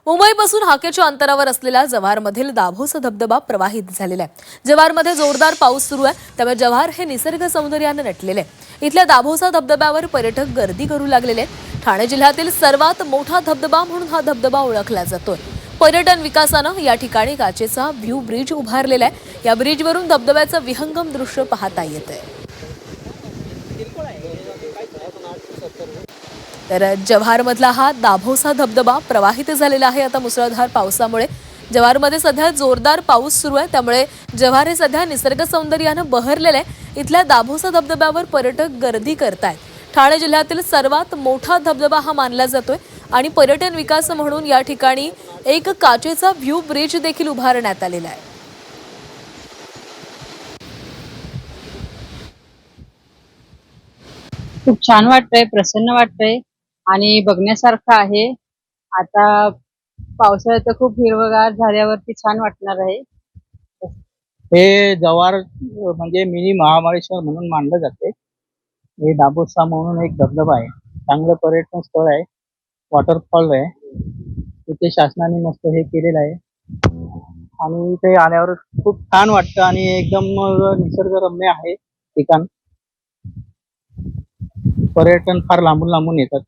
मुंबईपासून हाकेच्या अंतरावर असलेल्या जव्हारमधील दाभोसा धबधबा प्रवाहित झालेला आहे। जव्हारमध्ये जोरदार पाऊस सुरू आहे, त्यामुळे जव्हार हे निसर्ग सौंदर्याने नटलेले आहे। इथल्या दाभोसा धबधब्यावर पर्यटक गर्दी करू लागलेले आहेत। ठाणे जिल्ह्यातील सर्वात मोठा धबधबा म्हणून हा धबधबा ओळखला जातोय। पर्यटन विकासानं या ठिकाणी काचेचा व्ह्यू ब्रिज उभारलेला आहे। या ब्रिजवरून धबधब्याचं विहंगम दृश्य पाहता येतंय। तर जव्हारमधला हा दाभोसा धबधबा प्रवाहित झालेला आहे। आता मुसळधार पावसामुळे जव्हारमध्ये सध्या जोरदार पाऊस सुरू आहे, त्यामुळे जव्हार हे सध्या निसर्ग सौंदर्यानं बहरलेलं आहे। इथल्या दाभोसा धबधब्यावर पर्यटक गर्दी करतायत। ठाणे जिल्ह्यातील सर्वात मोठा धबधबा हा मानला जातोय आणि पर्यटन विकास म्हणून या ठिकाणी एक काचेचा व्ह्यू ब्रिज देखील उभारण्यात आलेला आहे। खूप छान वाटतंय, प्रसन्न वाटतंय आणि बघण्यासारखं आहे। आता पावसाळ्यात तर खूप हिरवगार झाल्यावरती छान वाटणार आहे। हे जव्हार म्हणजे मिनी महाबळेश्वर म्हणून मानलं जाते। हे दाभोसा म्हणून एक धबधबा आहे, चांगलं पर्यटन स्थळ आहे, वॉटरफॉल आहे। इथे शासनाने मस्त हे केलेलं आहे आणि इथे आल्यावर खूप छान वाटतं आणि एकदम निसर्गरम्य आहे ठिकाण। पर्यटन फार लांबून लांबून येतात।